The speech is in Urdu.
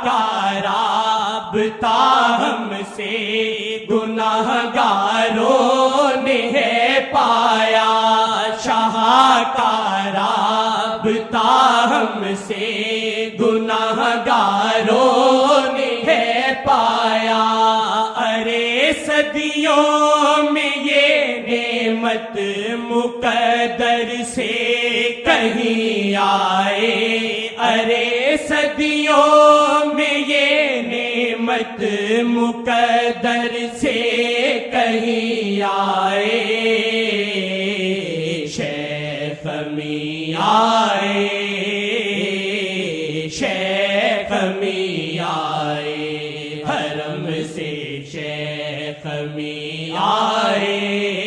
کا رابطہ ہم سے گناہگاروں نے پایا، شاہ کا رابطہ ہم سے گناہگاروں نے پایا۔ ارے صدیوں میں یہ نعمت مقدر سے کہیں آئے، ارے صدیوں میں یہ نعمت مقدر سے کہیں آئے، شیخ میاں آئے، شیخ میاں آئے، حرم سے شیخ میاں آئے۔